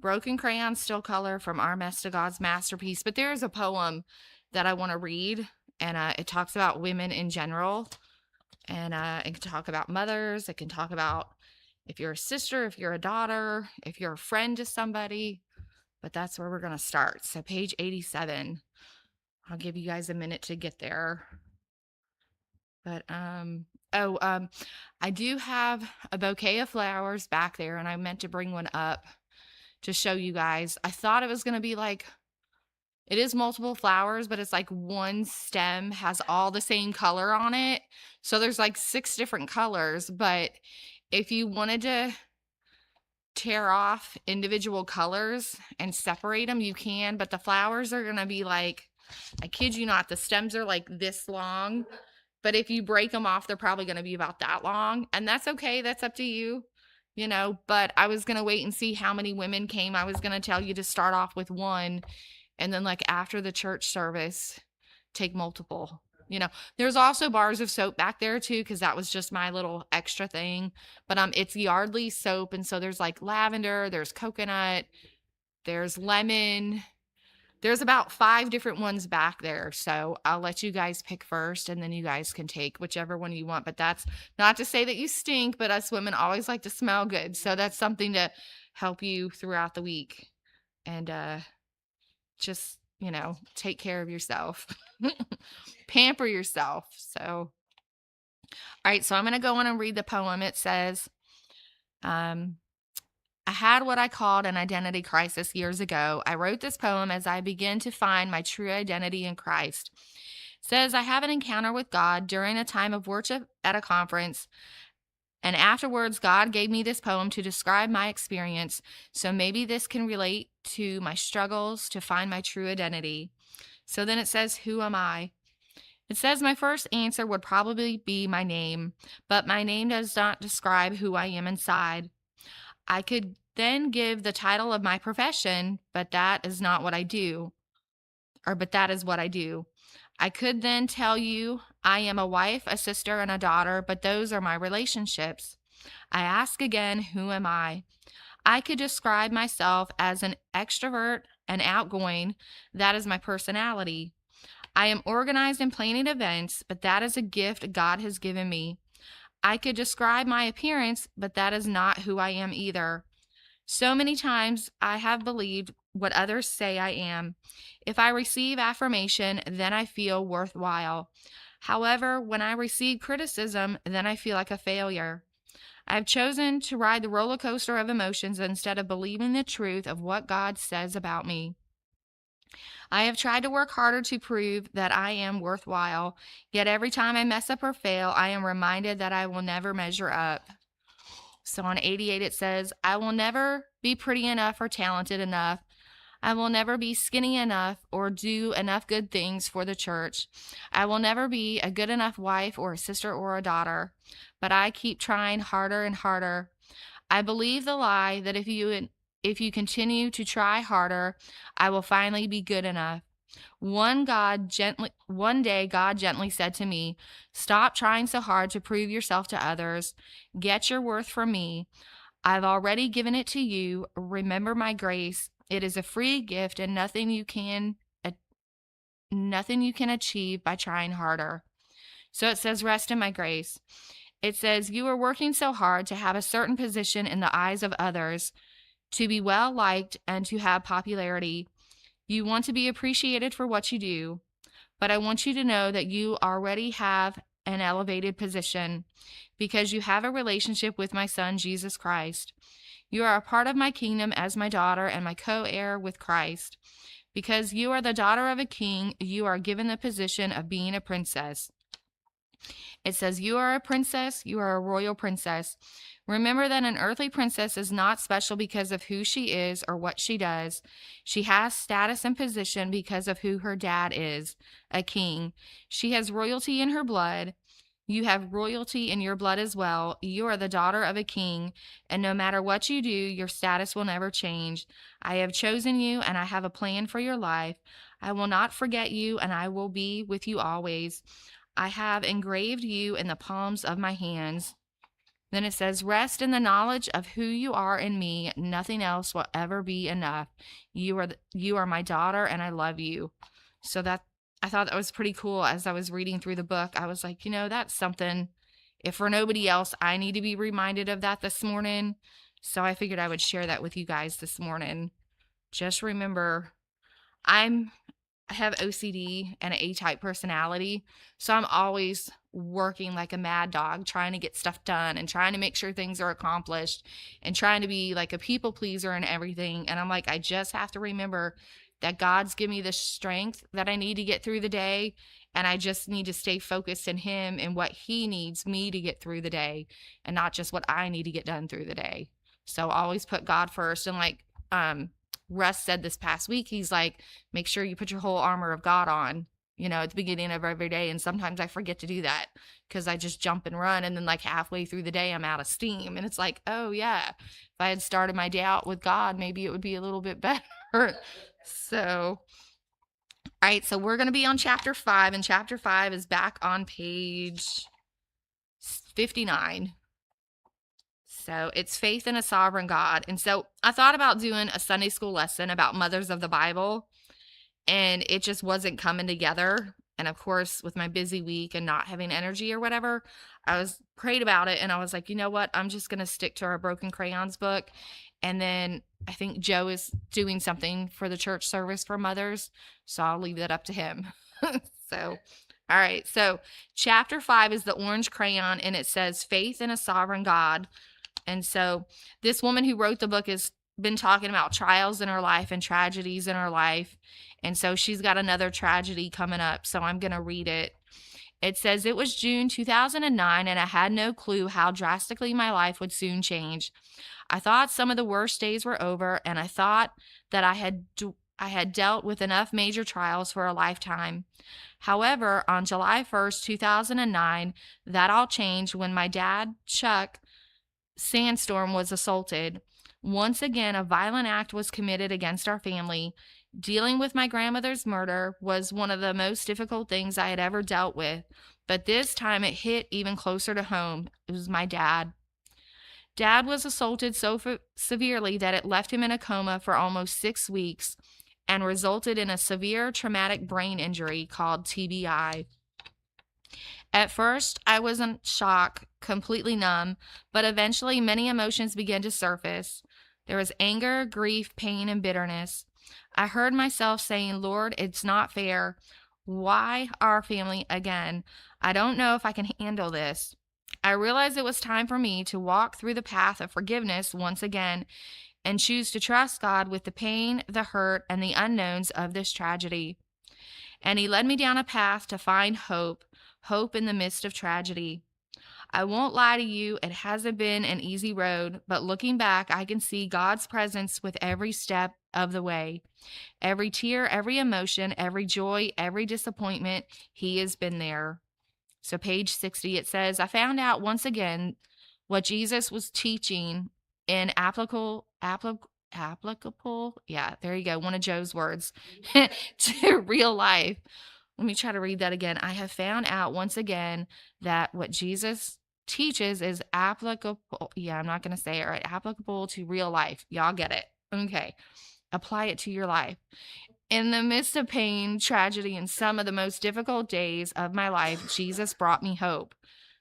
Broken Crayon Still Color from Our Mess to God's Masterpiece. But there is a poem that I want to read, and it talks about women in general. And it can talk about mothers. It can talk about if you're a sister, if you're a daughter, if you're a friend to somebody. But that's where we're going to start. So page 87. I'll give you guys a minute to get there. But I do have a bouquet of flowers back there, and I meant to bring one up to show you guys. I thought it was going to be like, it is multiple flowers, but it's like one stem has all the same color on it. So there's like 6 different colors, but if you wanted to tear off individual colors and separate them, you can, but the flowers are going to be like, I kid you not, the stems are like this long, but if you break them off, they're probably going to be about that long, and that's okay. That's up to you, but I was going to wait and see how many women came. I was going to tell you to start off with one, and then like after the church service, take multiple. There's also bars of soap back there too, because that was just my little extra thing. But it's Yardley soap, and so there's like lavender, there's coconut, there's lemon. There's about 5 different ones back there. So I'll let you guys pick first, and then you guys can take whichever one you want. But that's not to say that you stink, but us women always like to smell good. So that's something to help you throughout the week. And just, take care of yourself. Pamper yourself. So, all right. So I'm going to go on and read the poem. It says, I had what I called an identity crisis years ago. I wrote this poem as I began to find my true identity in Christ. It says, I have an encounter with God during a time of worship at a conference, and afterwards God gave me this poem to describe my experience, so maybe this can relate to my struggles to find my true identity. So then it says, who am I? It says my first answer would probably be my name, but my name does not describe who I am inside. I could then give the title of my profession, but that is not what I do. But that is what I do. I could then tell you I am a wife, a sister, and a daughter, but those are my relationships. I ask again, who am I? I could describe myself as an extrovert and outgoing. That is my personality. I am organized in planning events, but that is a gift God has given me. I could describe my appearance, but that is not who I am either. So many times I have believed what others say I am. If I receive affirmation, then I feel worthwhile. However, when I receive criticism, then I feel like a failure. I have chosen to ride the roller coaster of emotions instead of believing the truth of what God says about me. I have tried to work harder to prove that I am worthwhile, yet every time I mess up or fail, I am reminded that I will never measure up. So on 88 it says, I will never be pretty enough or talented enough. I will never be skinny enough or do enough good things for the church. I will never be a good enough wife or a sister or a daughter. But I keep trying harder and harder. I believe the lie that if you continue to try harder, I will finally be good enough. One day God gently said to me, stop trying so hard to prove yourself to others. Get your worth from me. I've already given it to you. Remember my grace. It is a free gift and nothing you can achieve by trying harder. So it says, rest in my grace. It says, you are working so hard to have a certain position in the eyes of others, to be well liked and to have popularity. You want to be appreciated for what you do, but I want you to know that you already have an elevated position because you have a relationship with my son, Jesus Christ. You are a part of my kingdom as my daughter and my co-heir with Christ. Because you are the daughter of a king, you are given the position of being a princess. It says, you are a princess, you are a royal princess. Remember that an earthly princess is not special because of who she is or what she does. She has status and position because of who her dad is, a king. She has royalty in her blood. You have royalty in your blood as well. You are the daughter of a king, and no matter what you do, your status will never change. I have chosen you, and I have a plan for your life. I will not forget you, and I will be with you always. I have engraved you in the palms of my hands. Then it says, rest in the knowledge of who you are in me. Nothing else will ever be enough. You are my daughter and I love you. So that I thought that was pretty cool. As I was reading through the book, I was like, that's something. If for nobody else, I need to be reminded of that this morning. So I figured I would share that with you guys this morning. Just remember, I'm I have OCD and an A-type personality, so I'm always working like a mad dog, trying to get stuff done and trying to make sure things are accomplished and trying to be like a people pleaser and everything. And I'm like, I just have to remember that God's given me the strength that I need to get through the day. And I just need to stay focused in Him and what He needs me to get through the day and not just what I need to get done through the day. So always put God first. And like, Russ said this past week, he's like, make sure you put your whole armor of God on, at the beginning of every day. And sometimes I forget to do that because I just jump and run. And then like halfway through the day, I'm out of steam. And it's like, oh yeah, if I had started my day out with God, maybe it would be a little bit better. So, all right. So we're going to be on chapter 5, and chapter 5 is back on page 59. So it's faith in a sovereign God. And so I thought about doing a Sunday school lesson about mothers of the Bible, and it just wasn't coming together. And of course, with my busy week and not having energy or whatever, I was prayed about it. And I was like, you know what? I'm just going to stick to our Broken Crayons book. And then I think Joe is doing something for the church service for mothers. So I'll leave that up to him. So, all right. So chapter 5 is the orange crayon, and it says faith in a sovereign God. And so this woman who wrote the book has been talking about trials in her life and tragedies in her life. And so she's got another tragedy coming up. So I'm going to read it. It says, it was June 2009, and I had no clue how drastically my life would soon change. I thought some of the worst days were over, and I thought that I had dealt with enough major trials for a lifetime. However, on July 1st, 2009, that all changed when my dad, Chuck Sandstorm, was assaulted. Once again, a violent act was committed against our family. Dealing with my grandmother's murder was one of the most difficult things I had ever dealt with, but this time it hit even closer to home. It was my dad. Dad was assaulted so severely that it left him in a coma for almost 6 weeks and resulted in a severe traumatic brain injury called TBI. At first, I was in shock, completely numb, but eventually many emotions began to surface. There was anger, grief, pain, and bitterness. I heard myself saying, Lord, it's not fair. Why our family again? I don't know if I can handle this. I realized it was time for me to walk through the path of forgiveness once again and choose to trust God with the pain, the hurt, and the unknowns of this tragedy. And He led me down a path to find hope in the midst of tragedy. I won't lie to you, it hasn't been an easy road, but looking back, I can see God's presence with every step of the way. Every tear, every emotion, every joy, every disappointment, He has been there. So page 60, it says, I found out once again what Jesus was teaching in applicable, yeah, there you go, one of Joe's words, to real life. Let me try to read that again. I have found out once again that what Jesus teaches is applicable. Yeah, I'm not going to say it right. Applicable to real life. Y'all get it. Okay. Apply it to your life. In the midst of pain, tragedy, and some of the most difficult days of my life, Jesus brought me hope.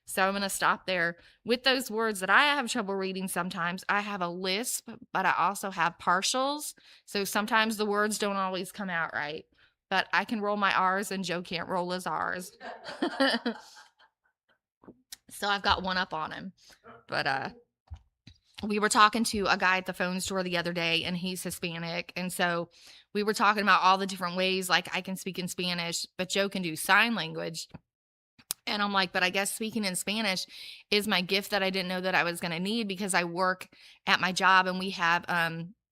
So I'm going to stop there with those words that I have trouble reading sometimes. I have a lisp, but I also have partials. So sometimes the words don't always come out right. But I can roll my R's and Joe can't roll his R's. So I've got one up on him. But we were talking to a guy at the phone store the other day, and he's Hispanic. And so we were talking about all the different ways, like I can speak in Spanish, but Joe can do sign language. And I'm like, but I guess speaking in Spanish is my gift that I didn't know that I was going to need, because I work at my job and we have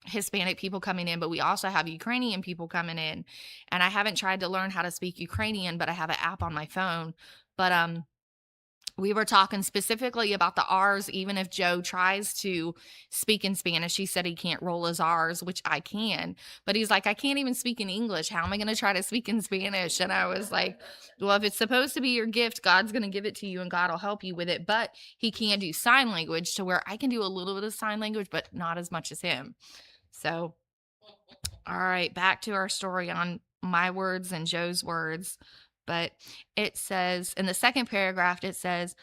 Hispanic people coming in, but we also have Ukrainian people coming in. And I haven't tried to learn how to speak Ukrainian, but I have an app on my phone. But We were talking specifically about the R's, even if Joe tries to speak in Spanish. He said he can't roll his R's, which I can. But he's like, I can't even speak in English. How am I going to try to speak in Spanish? And I was like, well, if it's supposed to be your gift, God's going to give it to you and God will help you with it. But he can do sign language to where I can do a little bit of sign language, but not as much as him. So, all right, back to our story on my words and Joe's words. But it says in the second paragraph, it says,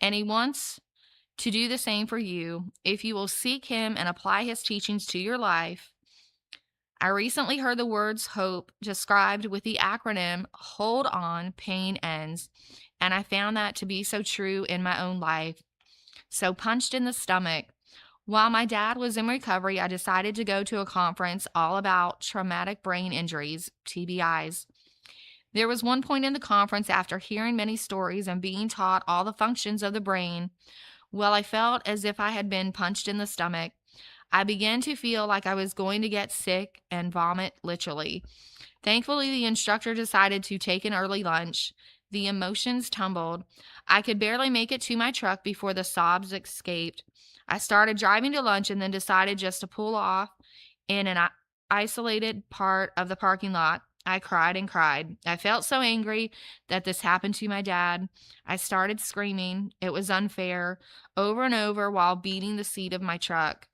and he wants to do the same for you if you will seek him and apply his teachings to your life. I recently heard the words hope described with the acronym Hold On, Pain Ends, and I found that to be so true in my own life. So punched in the stomach. While my dad was in recovery, I decided to go to a conference all about traumatic brain injuries, TBIs. There was one point in the conference after hearing many stories and being taught all the functions of the brain, well, I felt as if I had been punched in the stomach. I began to feel like I was going to get sick and vomit, literally. Thankfully, the instructor decided to take an early lunch. The emotions tumbled. I could barely make it to my truck before the sobs escaped. I started driving to lunch and then decided just to pull off in an isolated part of the parking lot. I cried and cried. I felt so angry that this happened to my dad. I started screaming. It was unfair, over and over while beating the seat of my truck.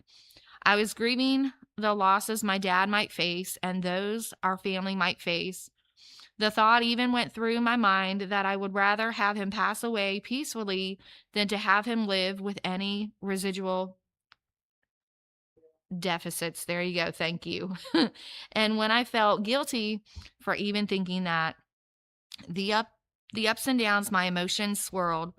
I was grieving the losses my dad might face and those our family might face. The thought even went through my mind that I would rather have him pass away peacefully than to have him live with any residual deficits. There you go. Thank you. And when I felt guilty for even thinking that, the up the ups and downs, my emotions swirled.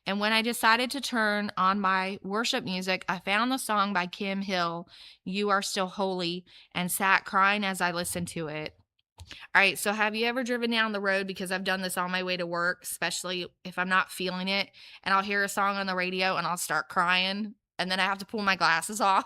And when I decided to turn on my worship music, I found the song by Kim Hill, You Are Still Holy, and sat crying as I listened to it. All right, so have you ever driven down the road, because I've done this on my way to work, especially if I'm not feeling it, and I'll hear a song on the radio and I'll start crying, and then I have to pull my glasses off.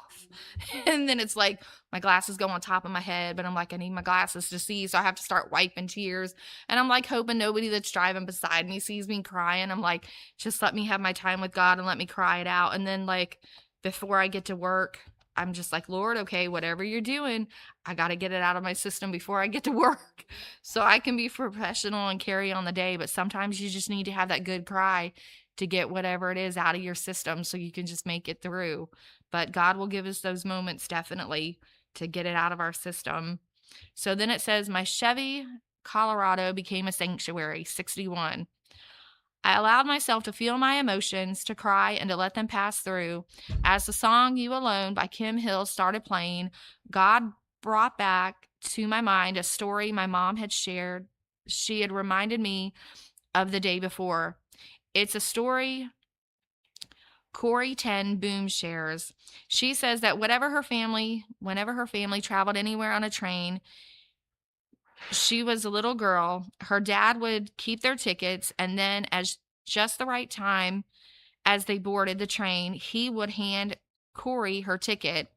And then it's like my glasses go on top of my head, but I'm like, I need my glasses to see, so I have to start wiping tears. And I'm like hoping nobody that's driving beside me sees me crying. I'm like, just let me have my time with God and let me cry it out. And then like before I get to work, I'm just like, Lord, okay, whatever you're doing, I got to get it out of my system before I get to work so I can be professional and carry on the day. But sometimes you just need to have that good cry to get whatever it is out of your system so you can just make it through. But God will give us those moments definitely to get it out of our system. So then it says, my Chevy Colorado became a sanctuary, 61. I allowed myself to feel my emotions, to cry, and to let them pass through. As the song You Alone by Kim Hill started playing, God brought back to my mind a story my mom had shared. She had reminded me of the day before. It's a story Corey 10 Boom shares. She says that whenever her family traveled anywhere on a train, she was a little girl, her dad would keep their tickets, and then as just the right time as they boarded the train, he would hand Corey her ticket.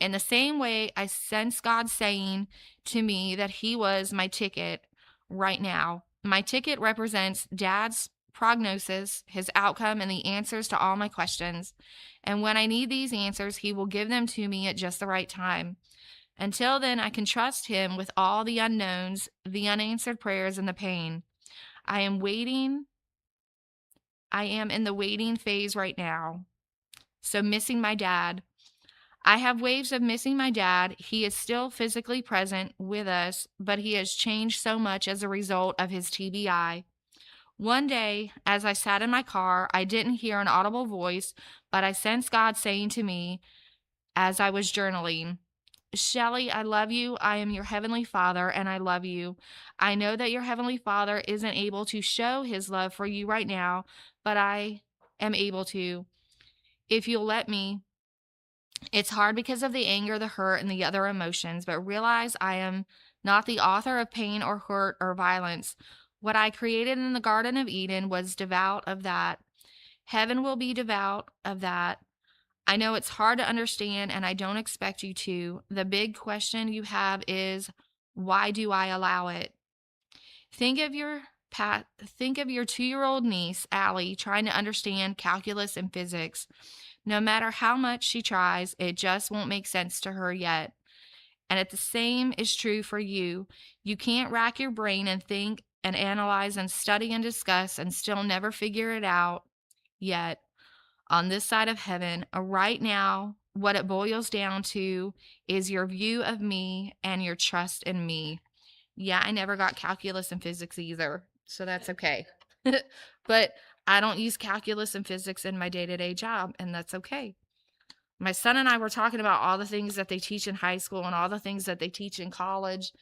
In the same way, I sense God saying to me that he was my ticket right now. My ticket represents Dad's prognosis, his outcome, and the answers to all my questions. And when I need these answers, he will give them to me at just the right time. Until then, I can trust him with all the unknowns, the unanswered prayers, and the pain. I am waiting. I am in the waiting phase right now. So, missing my dad. I have waves of missing my dad. He is still physically present with us, but he has changed so much as a result of his TBI. One day, as I sat in my car, I didn't hear an audible voice, but I sensed God saying to me as I was journaling, Shelley, I love you. I am your heavenly Father, and I love you. I know that your heavenly Father isn't able to show his love for you right now, but I am able to. If you'll let me, it's hard because of the anger, the hurt, and the other emotions, but realize I am not the author of pain or hurt or violence. What I created in the Garden of Eden was devout of that. Heaven will be devout of that. I know it's hard to understand, and I don't expect you to. The big question you have is, why do I allow it? Think of your Pat, think of your 2-year-old niece, Allie, trying to understand calculus and physics. No matter how much she tries, it just won't make sense to her yet. And the same is true for you. You can't rack your brain and think and analyze and study and discuss and still never figure it out yet. On this side of heaven, right now, what it boils down to is your view of me and your trust in me. Yeah, I never got calculus and physics either, so that's okay. But I don't use calculus and physics in my day-to-day job, and that's okay. My son and I were talking about all the things that they teach in high school and all the things that they teach in college,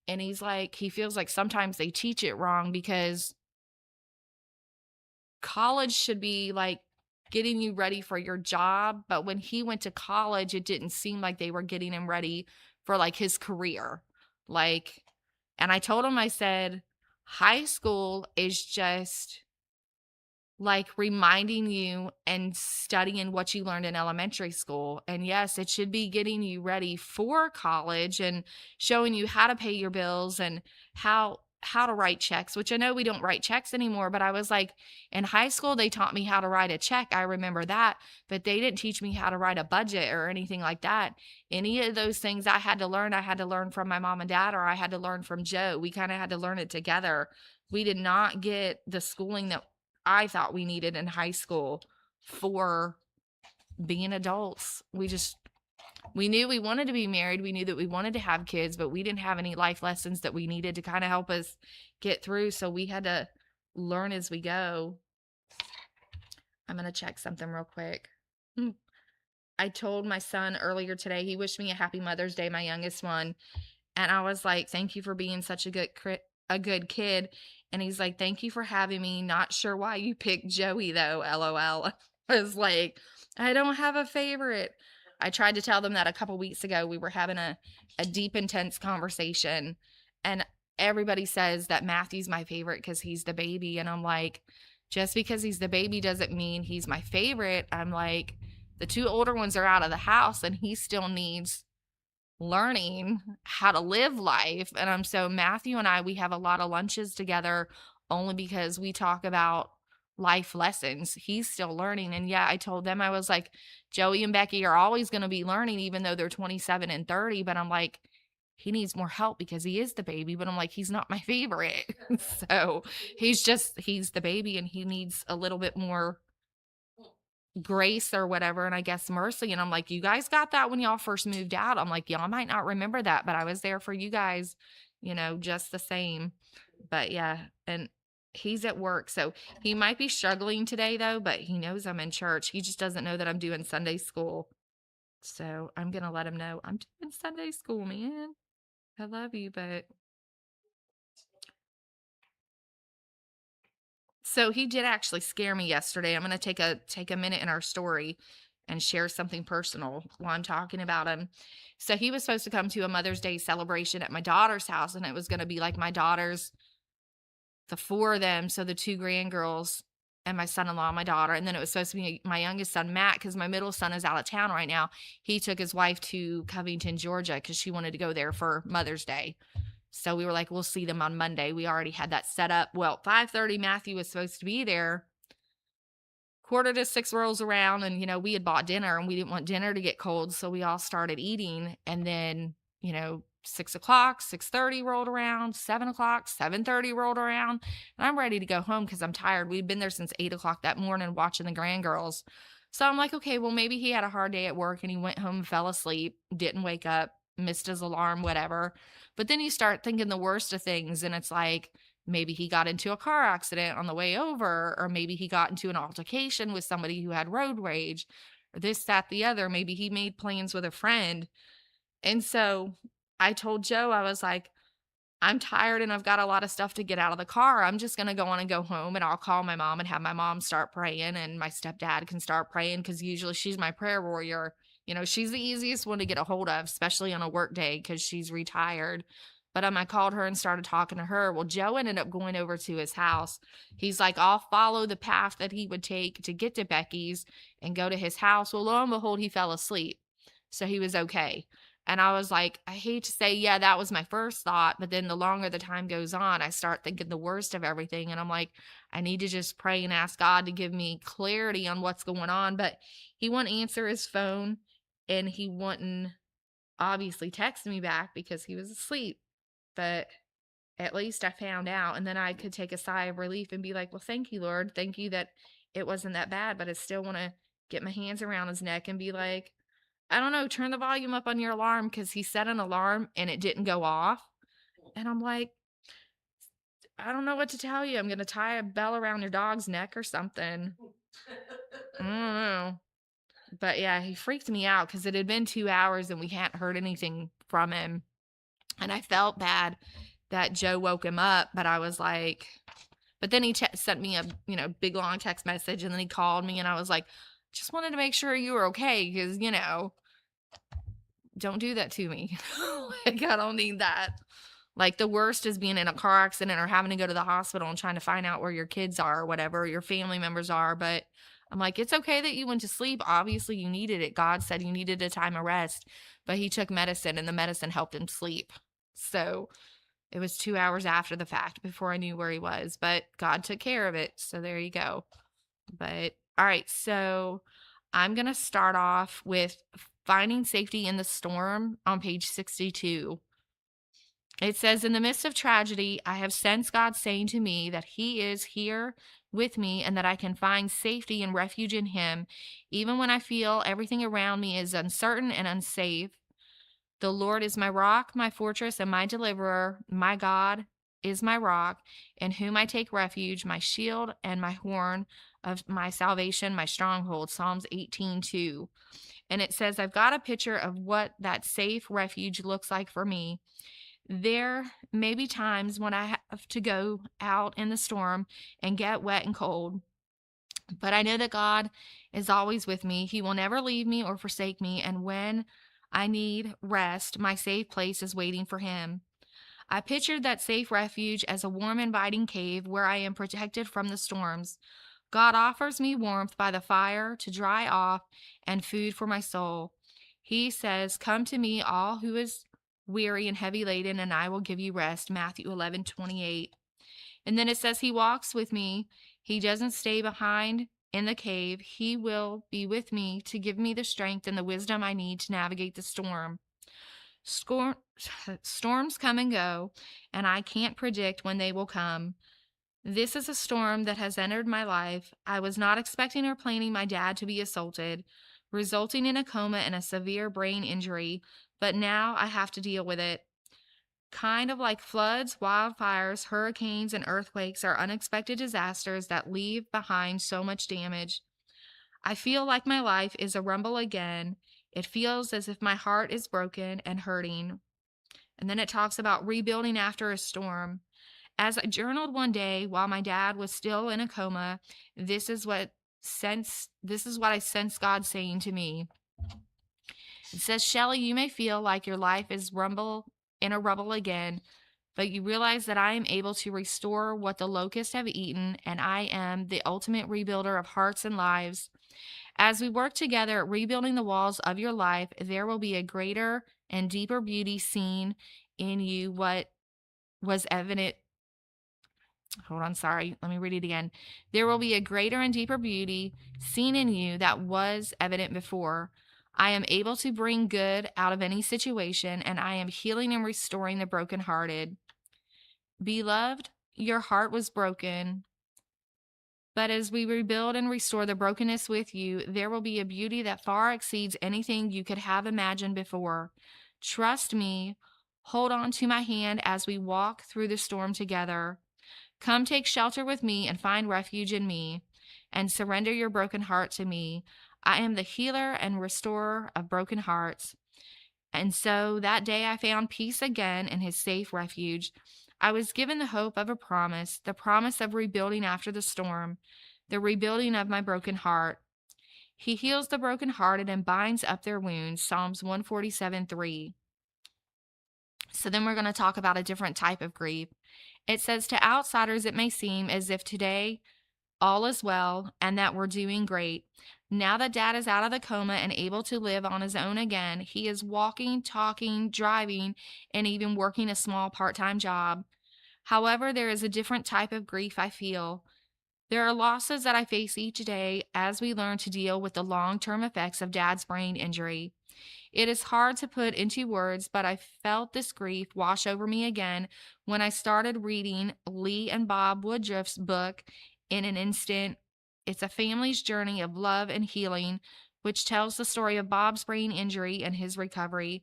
and he's like, he feels like sometimes they teach it wrong because college should be like getting you ready for your job, but when he went to college, it didn't seem like they were getting him ready for like his career. Like, and I told him, I said, high school is just like reminding you and studying what you learned in elementary school. And yes, it should be getting you ready for college and showing you how to pay your bills and how to write checks, which I know we don't write checks anymore, but I was like, in high school they taught me how to write a check. I remember that, but they didn't teach me how to write a budget or anything like that. Any of those things I had to learn from my mom and dad, or I had to learn from Joe. We kind of had to learn it together. We did not get the schooling that I thought we needed in high school for being adults. We knew we wanted to be married. We knew that we wanted to have kids, but we didn't have any life lessons that we needed to kind of help us get through. So we had to learn as we go. I'm going to check something real quick. I told my son earlier today, he wished me a happy Mother's Day, my youngest one. And I was like, thank you for being such a good kid. And he's like, thank you for having me. Not sure why you picked Joey though. LOL. I was like, I don't have a favorite. I tried to tell them that a couple weeks ago. We were having a deep, intense conversation. And everybody says that Matthew's my favorite because he's the baby. And I'm like, just because he's the baby doesn't mean he's my favorite. I'm like, the 2 older ones are out of the house and he still needs learning how to live life. And so Matthew and I, we have a lot of lunches together only because we talk about life lessons. He's still learning. And yeah, I told them, I was like, Joey and Becky are always going to be learning, even though they're 27 and 30. But I'm like, he needs more help because he is the baby. But I'm like, he's not my favorite. So he's the baby and he needs a little bit more grace or whatever, and I guess mercy. And I'm like, you guys got that when y'all first moved out. I'm like, y'all might not remember that, but I was there for you guys, just the same. But yeah, and he's at work, so he might be struggling today though, but he knows I'm in church. He just doesn't know that I'm doing Sunday school. So I'm gonna let him know I'm doing Sunday school, man. I love you, but so he did actually scare me yesterday. I'm gonna take a minute in our story and share something personal while I'm talking about him. So he was supposed to come to a Mother's Day celebration at my daughter's house, and it was gonna be like my daughter's, the 4 of them, so the 2 grandgirls and my son-in-law, my daughter, and then it was supposed to be my youngest son, Matt, because my middle son is out of town right now. He took his wife to Covington, Georgia, because she wanted to go there for Mother's Day. So we were like, we'll see them on Monday. We already had that set up. Well, 5:30, Matthew was supposed to be there. 5:45 rolls around, and we had bought dinner and we didn't want dinner to get cold, so we all started eating. And then 6 o'clock, 6:30 rolled around, 7 o'clock, 7:30 rolled around, and I'm ready to go home because I'm tired. We'd been there since 8 o'clock that morning watching the grandgirls. So I'm like, okay, well, maybe he had a hard day at work and he went home and fell asleep, didn't wake up, missed his alarm, whatever. But then you start thinking the worst of things, and it's like, maybe he got into a car accident on the way over, or maybe he got into an altercation with somebody who had road rage, or this, that, the other. Maybe he made plans with a friend. And so I told Joe, I was like, I'm tired and I've got a lot of stuff to get out of the car. I'm just going to go on and go home, and I'll call my mom and have my mom start praying, and my stepdad can start praying because usually she's my prayer warrior. She's the easiest one to get a hold of, especially on a work day because she's retired. But I called her and started talking to her. Well, Joe ended up going over to his house. He's like, I'll follow the path that he would take to get to Becky's and go to his house. Well, lo and behold, he fell asleep. So he was okay. And I was like, I hate to say, yeah, that was my first thought. But then the longer the time goes on, I start thinking the worst of everything. And I'm like, I need to just pray and ask God to give me clarity on what's going on. But he wouldn't answer his phone, and he wouldn't obviously text me back because he was asleep. But at least I found out. And then I could take a sigh of relief and be like, well, thank you, Lord. Thank you that it wasn't that bad. But I still want to get my hands around his neck and be like, I don't know, turn the volume up on your alarm, because he set an alarm and it didn't go off. And I'm like, I don't know what to tell you. I'm going to tie a bell around your dog's neck or something. I don't know. But yeah, he freaked me out because it had been 2 hours and we hadn't heard anything from him. And I felt bad that Joe woke him up, but I was like, but then he sent me a, big long text message, and then he called me, and I was like, just wanted to make sure you were okay, because, don't do that to me. Like, I don't need that. Like, the worst is being in a car accident or having to go to the hospital and trying to find out where your kids are or whatever, or your family members are. But I'm like, it's okay that you went to sleep. Obviously, you needed it. God said you needed a time of rest, but he took medicine, and the medicine helped him sleep. So it was 2 hours after the fact before I knew where he was, but God took care of it. So there you go. But all right, so I'm going to start off with finding safety in the storm on page 62. It says, in the midst of tragedy, I have sensed God saying to me that he is here with me and that I can find safety and refuge in him, even when I feel everything around me is uncertain and unsafe. The Lord is my rock, my fortress, and my deliverer. My God is my rock, in whom I take refuge, my shield and my horn of my salvation, my stronghold. Psalms 18:2. And it says, I've got a picture of what that safe refuge looks like for me. There may be times when I have to go out in the storm and get wet and cold, but I know that God is always with me. He will never leave me or forsake me. And when I need rest, my safe place is waiting for him. I pictured that safe refuge as a warm, inviting cave where I am protected from the storms. God offers me warmth by the fire to dry off and food for my soul. He says, come to me, all who is weary and heavy laden, and I will give you rest. Matthew 11:28. And then it says, he walks with me. He doesn't stay behind in the cave. He will be with me to give me the strength and the wisdom I need to navigate the storm. Storms come and go, and I can't predict when they will come. This is a storm that has entered my life. I was not expecting or planning my dad to be assaulted, resulting in a coma and a severe brain injury, but now I have to deal with it. Kind of like floods, wildfires, hurricanes, and earthquakes are unexpected disasters that leave behind so much damage. I feel like my life is a rumble again. It feels as if my heart is broken and hurting. And then it talks about rebuilding after a storm. As I journaled one day while my dad was still in a coma, this is what I sensed God saying to me. It says, Shelley, you may feel like your life is in a rubble again, but you realize that I am able to restore what the locusts have eaten, and I am the ultimate rebuilder of hearts and lives. As we work together at rebuilding the walls of your life, there will be a greater and deeper beauty seen in you what was evident. Hold on, sorry. Let me read it again. There will be a greater and deeper beauty seen in you that was evident before. I am able to bring good out of any situation, and I am healing and restoring the brokenhearted. Beloved, your heart was broken, but as we rebuild and restore the brokenness with you, there will be a beauty that far exceeds anything you could have imagined before. Trust me. Hold on to my hand as we walk through the storm together. Come take shelter with me and find refuge in me, and surrender your broken heart to me. I am the healer and restorer of broken hearts. And so that day I found peace again in his safe refuge. I was given the hope of a promise, the promise of rebuilding after the storm, the rebuilding of my broken heart. He heals the brokenhearted and binds up their wounds. Psalms 147:3. So then we're going to talk about a different type of grief. It says, to outsiders, it may seem as if today all is well and that we're doing great. Now that Dad is out of the coma and able to live on his own again, he is walking, talking, driving, and even working a small part-time job. However, there is a different type of grief I feel. There are losses that I face each day as we learn to deal with the long term effects of Dad's brain injury. It is hard to put into words, but I felt this grief wash over me again when I started reading Lee and Bob Woodruff's book, In an Instant. It's a family's journey of love and healing, which tells the story of Bob's brain injury and his recovery.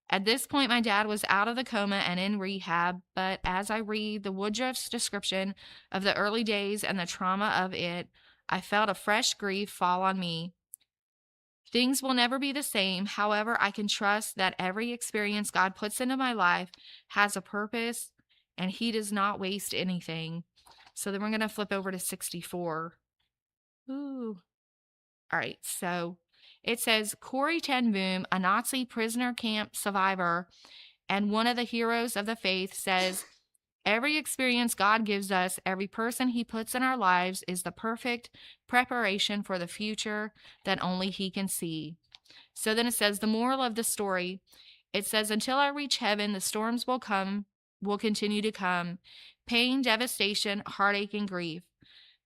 At this point, my dad was out of the coma and in rehab, but as I read the Woodruff's description of the early days and the trauma of it, I felt a fresh grief fall on me. Things will never be the same. However, I can trust that every experience God puts into my life has a purpose and He does not waste anything. So then we're going to flip over to 64. Ooh. All right. So it says Corey Ten Boom, a Nazi prisoner camp survivor and one of the heroes of the faith, says, every experience God gives us, every person He puts in our lives is the perfect preparation for the future that only He can see. So then it says, the moral of the story, it says, until I reach heaven, the storms will continue to come. Pain, devastation, heartache, and grief.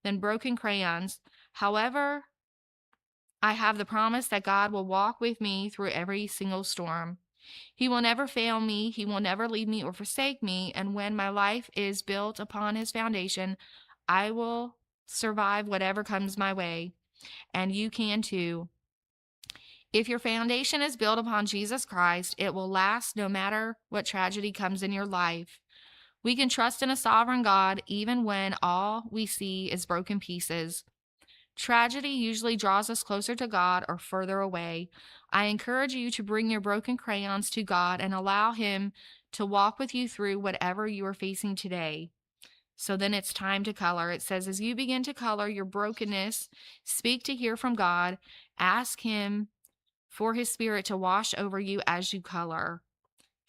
Then broken crayons. However, I have the promise that God will walk with me through every single storm. He will never fail me. He will never leave me or forsake me. And when my life is built upon His foundation, I will survive whatever comes my way. And you can too. If your foundation is built upon Jesus Christ, it will last no matter what tragedy comes in your life. We can trust in a sovereign God even when all we see is broken pieces. Tragedy usually draws us closer to God or further away. I encourage you to bring your broken crayons to God and allow Him to walk with you through whatever you are facing today. So then it's time to color. It says, as you begin to color your brokenness, speak to hear from God. Ask Him for His Spirit to wash over you as you color.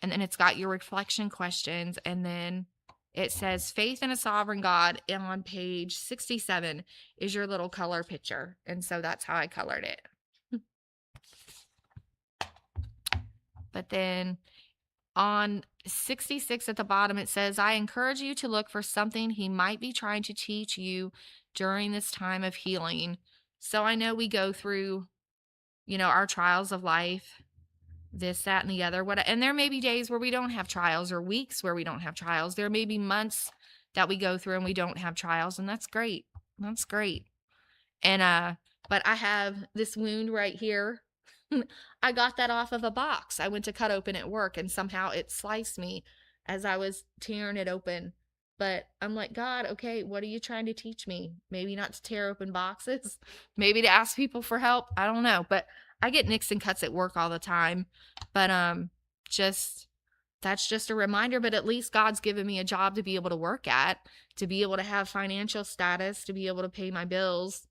And then it's got your reflection questions. And then it says, faith in a sovereign God. And on page 67 is your little color picture. And so that's how I colored it. But then on 66 at the bottom, it says, I encourage you to look for something He might be trying to teach you during this time of healing. So I know we go through, our trials of life, this, that, and the other. And there may be days where we don't have trials or weeks where we don't have trials. There may be months that we go through and we don't have trials, and that's great. That's great. And but I have this wound right here. I got that off of a box. I went to cut open at work and somehow it sliced me as I was tearing it open. But I'm like, God, okay, what are you trying to teach me? Maybe not to tear open boxes, maybe to ask people for help. I don't know. But I get nicks and cuts at work all the time. But just that's just a reminder. But at least God's given me a job to be able to work at, to be able to have financial status, to be able to pay my bills.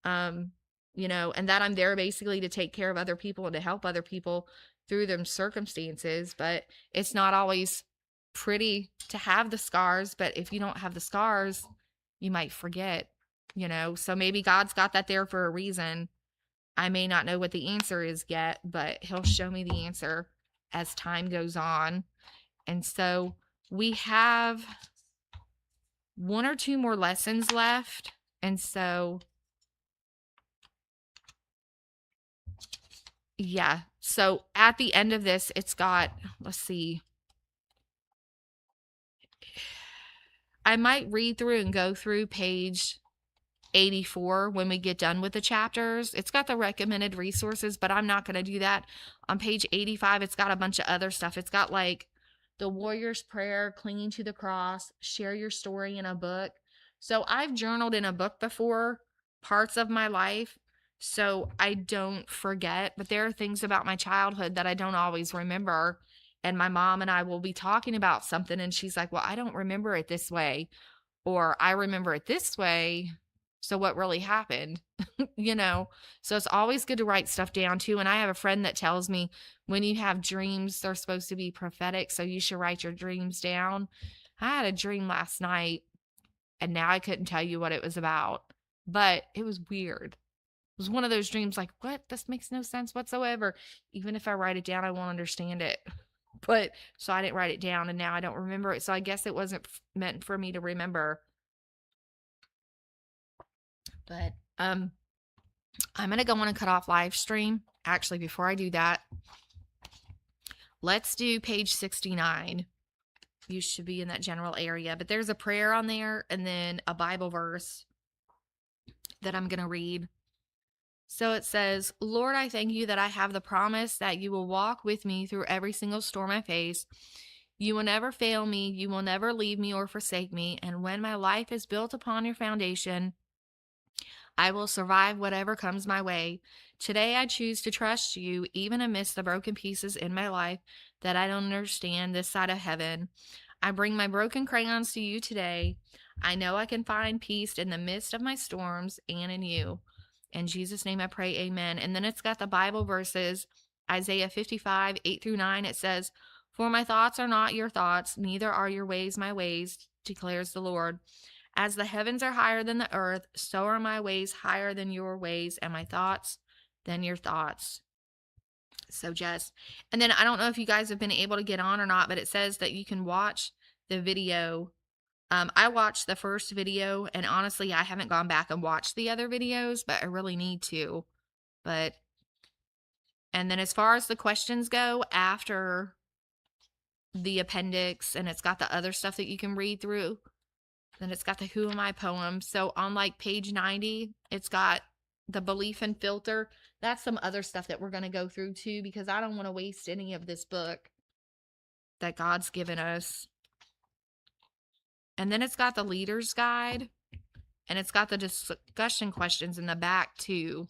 And that I'm there basically to take care of other people and to help other people through them circumstances. But it's not always pretty to have the scars. But if you don't have the scars, you might forget, So maybe God's got that there for a reason. I may not know what the answer is yet, but He'll show me the answer as time goes on. And so we have one or two more lessons left. And so, yeah. So at the end of this, it's got, let's see, I might read through and go through page 84 when we get done with the chapters. It's got the recommended resources, but I'm not going to do that. On page 85, it's got a bunch of other stuff. It's got like the warrior's prayer, clinging to the cross, share your story in a book. So I've journaled in a book before, parts of my life, so I don't forget. But there are things about my childhood that I don't always remember. And my mom and I will be talking about something and she's like, well, I don't remember it this way, or I remember it this way. So what really happened, So it's always good to write stuff down too. And I have a friend that tells me when you have dreams, they're supposed to be prophetic. So you should write your dreams down. I had a dream last night and now I couldn't tell you what it was about, but it was weird. was one of those dreams like, what? This makes no sense whatsoever. Even if I write it down, I won't understand it. But so I didn't write it down and now I don't remember it. So I guess it wasn't meant for me to remember. But I'm going to go on and cut off live stream. Actually, before I do that, let's do page 69. You should be in that general area, but there's a prayer on there and then a Bible verse that I'm going to read. So it says, Lord, I thank you that I have the promise that you will walk with me through every single storm I face. You will never fail me. You will never leave me or forsake me. And when my life is built upon your foundation, I will survive whatever comes my way. Today I choose to trust you, even amidst the broken pieces in my life that I don't understand this side of heaven. I bring my broken crayons to you today. I know I can find peace in the midst of my storms and in you. In Jesus' name I pray, amen. And then it's got the Bible verses, Isaiah 55, 8-9. It says, for my thoughts are not your thoughts, neither are your ways my ways, declares the Lord. As the heavens are higher than the earth, so are my ways higher than your ways, and my thoughts than your thoughts. So and then I don't know if you guys have been able to get on or not, but it says that you can watch the video. I watched the first video, and honestly, I haven't gone back and watched the other videos, but I really need to. And then as far as the questions go, after the appendix, and it's got the other stuff that you can read through, then it's got the Who Am I poem. So on like page 90, it's got the belief and filter. That's some other stuff that we're going to go through too, because I don't want to waste any of this book that God's given us. And then it's got the leader's guide, and it's got the discussion questions in the back too.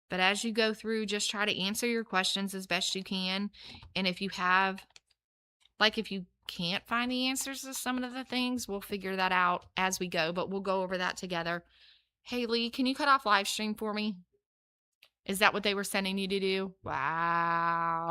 But as you go through, just try to answer your questions as best you can. And if you have, like if you can't find the answers to some of the things, we'll figure that out as we go, but we'll go over that together. Hey, Lee, can you cut off live stream for me? Is that what they were sending you to do? Wow.